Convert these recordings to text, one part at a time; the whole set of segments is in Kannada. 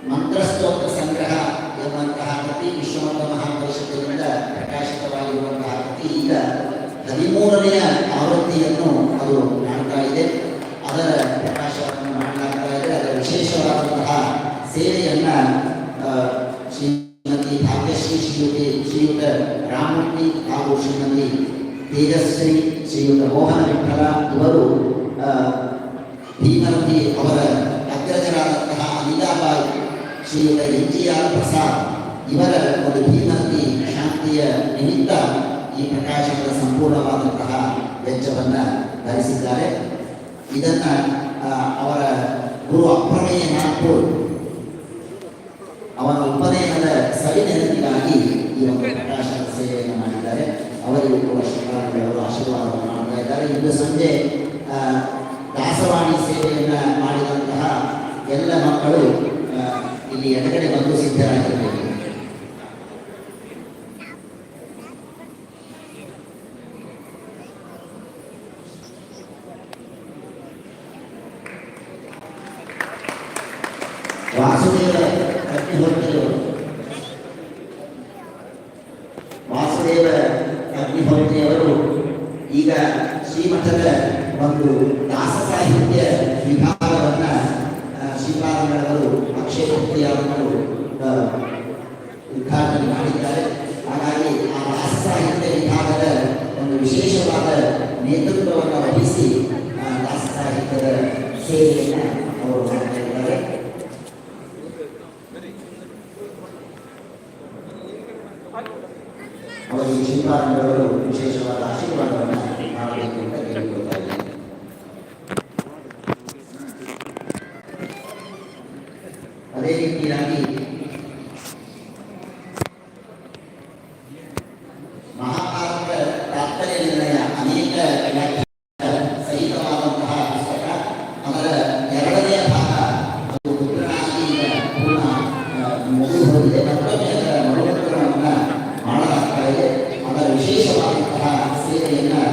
ಮಂತ್ರಸ್ತೋತ್ರ ಸಂಗ್ರಹ ಎನ್ನುವಂತಹ ಕೃತಿ ವಿಶ್ವಮಂತ್ರ ಮಹಾಪರಿಷತ್ತಿನಿಂದ ಪ್ರಕಾಶಿತವಾಗಿರುವಂತಹ ಕೃತಿ ಈಗ 13ನೇ ಆವೃತ್ತಿಯನ್ನು ಅದು ಕಾಣ್ತಾ ಇದೆ. ಅದರ ಪ್ರಕಾಶವನ್ನು ಮಾಡಲಾಗ್ತಾ ಇದೆ. ಅದರ ವಿಶೇಷವಾದಂತಹ ಸೇವೆಯನ್ನ ಶ್ರೀಮತಿ ಭಾಗ್ಯಶ್ರೀ ಶ್ರೀಯುತ ರಾಮಮೂರ್ತಿ ಹಾಗೂ ಶ್ರೀಮತಿ ತೇಜಸ್ವಿ ಶ್ರೀಯುತ ಮೋಹನ ವಿಠಲ ಇವರು ಭೀಮರತಿ ಅವರ ಅಗ್ರಜರಾದಂತಹ ಅನಿಲಾಬಾಯಿ ಶ್ರೀಯುತ NGR ಪ್ರಸಾದ್ ಇವರ ಒಂದು ಭೀಮರತಿ ಶಾಂತಿಯ ನಿಮಿತ್ತ ಈ ಪ್ರಕಾಶನದ ಸಂಪೂರ್ಣವಾದಂತಹ ವೆಚ್ಚವನ್ನು ಭರಿಸಿದ್ದಾರೆ. ಇದನ್ನ ಅವರ ಗುರು ಅಪ್ರಮೇಯ ನಾಗ್ಪುರ್ ಅವರ ಉಪನಯನದ ಸವಿನೆನಪಿಗಾಗಿ ಈ ಒಂದು ಪ್ರಕಾಶನದ ಸೇವೆಯನ್ನು ಮಾಡಿದ್ದಾರೆ. ಅವರಿಗೂ ಕೂಡ ಶ್ರೀಕಾಂತರವರು ಆಶೀರ್ವಾದವನ್ನು ಮಾಡ್ತಾ ಇದ್ದಾರೆ. ಇಂದು ಸಂಜೆ ದಾಸವಾಣಿ ಸೇವೆಯನ್ನು ಮಾಡಿದಂತಹ ಎಲ್ಲ ಮಕ್ಕಳು ಇಲ್ಲಿ ಎಡಗಡೆ ಬಂದು ಸಿದ್ಧರಾಗಿರಬೇಕು. ವಾಸುದೇವ ಅಗ್ನಿಹೋತ್ರಿಯವರು ಈಗ ಶ್ರೀಮಠದ ಒಂದು ದಾಸ ಸಾಹಿತ್ಯ ವಿಭಾಗವನ್ನ ಶ್ರೀಪಾದಂಗಳವರು ಅಕ್ಷಯ ತೃತೀಯವನ್ನು ಉದ್ಘಾಟನೆ ಮಾಡಿದ್ದಾರೆ. ಹಾಗಾಗಿ ಆ ದಾಸ ಸಾಹಿತ್ಯ ವಿಭಾಗದ ಒಂದು ವಿಶೇಷವಾದ ನೇತೃತ್ವವನ್ನು ವಹಿಸಿ ದಾಸ ಸಾಹಿತ್ಯದ ಸೇವೆಯನ್ನು ಅವರು ಮಾಡ್ತಾ ಇದ್ದಾರೆ. ಅವರಿಗೆ ಶ್ರೀಪಾದಂಗಳವರು ವಿಶೇಷವಾದ ಆಶೀರ್ವಾದವನ್ನು ಮಾಡಬೇಕು ಅಂತ ಕೇಳಿಕೊಳ್ತಾ ಇದ್ದಾರೆ. ಅದೇ ರೀತಿಯಾಗಿ ಮಹಾಭಾರತ ತಾತ್ಪರ್ಯ ನಿರ್ಣಯ ಅನೇಕ ಸಹಿತವಾದಂತಹ ಪುಸ್ತಕ. ಅದರ 2ನೇ ಭಾಗ ಅದು ಮುದ್ರಣಾಗಿ ಪೂರ್ಣ ಮುಗಿದು ಹೋಗಿದೆ. ಮತ್ತೊಮ್ಮೆ ಅದರ ಮರುಮುದ್ರಣವನ್ನು ಮಾಡಲಾಗ್ತಾ ಇದೆ. ಅದರ ವಿಶೇಷವಾದಂತಹ ಸೇವೆಯನ್ನು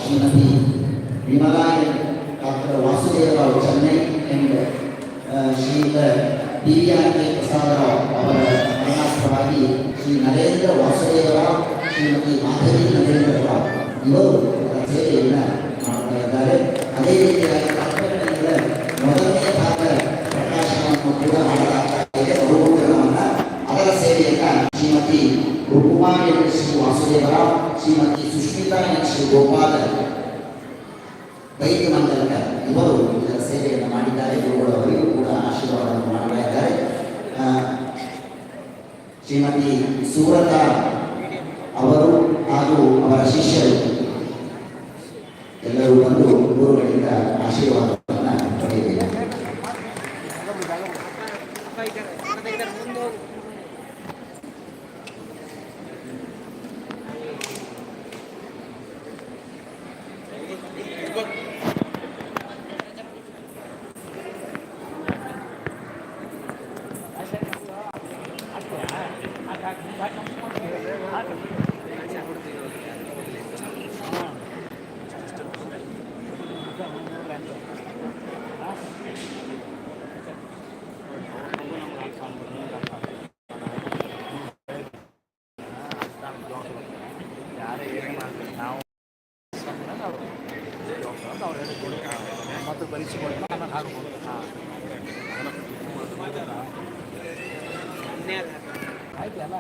ಶ್ರೀಮತಿ ವಿಮಲಾ ಡಾಕ್ಟರ್ ವಾಸುದೇವರಾವ್ ಚೆನ್ನೈ ಎಂಬ ಶ್ರೀಯುತ PVR ಪ್ರಸಾದರಾವ್ ಅವರ ಮರಣಾಸ್ತ್ರವಾಗಿ ಶ್ರೀ ನರೇಂದ್ರ ವಾಸುದೇವರಾವ್ ಶ್ರೀಮತಿ ಮಾಧವಿ ನರೇಂದ್ರರಾವ್ ಇವರು ಸೇವೆಯನ್ನು ಮಾಡ್ತಾ ಇದ್ದಾರೆ. ಅದೇ ರೀತಿಯಾಗಿ ತಾತ್ಪರ್ಯದ 1ನೇ ಭಾಗ ಪ್ರಕಾಶನವನ್ನು ಕೂಡ ಮಾಡಲಾಗ್ತಾ ಇದೆ. ಮರುಮುದ್ರಣವನ್ನು ಅದರ ಸೇವೆಯನ್ನು ಶ್ರೀಮತಿ ರುಕುಮಾರಿ ಶ್ರೀ ವಾಸುದೇವರಾವ್ ಶ್ರೀಮತಿ ಸುಷ್ಮಿತಾ ಶ್ರೀ ಗೋಪಾಲ ವೈದ್ಯ ಮಂಡಲಕ ಇವರು ಇದರ ಸೇವೆಯನ್ನು ಮಾಡಿದ್ದಾರೆ. ಇವುಗಳು ಅವರಿಗೂ ಕೂಡ ಆಶೀರ್ವಾದವನ್ನು ಮಾಡ್ತಾ ಇದ್ದಾರೆ. ಶ್ರೀಮತಿ ಸೂರತಾ ಅವರು ಹಾಗೂ ಅವರ ಶಿಷ್ಯರು ಎಲ್ಲರೂ ಬಂದು ಗುರುಗಳಿಂದ ಆಶೀರ್ವಾದವನ್ನು ಪಡೆಯಬೇಕು. ಮತ್ತು ಪರೀಕ್ಷೆ ಆಯ್ತು ಅಲ್ಲ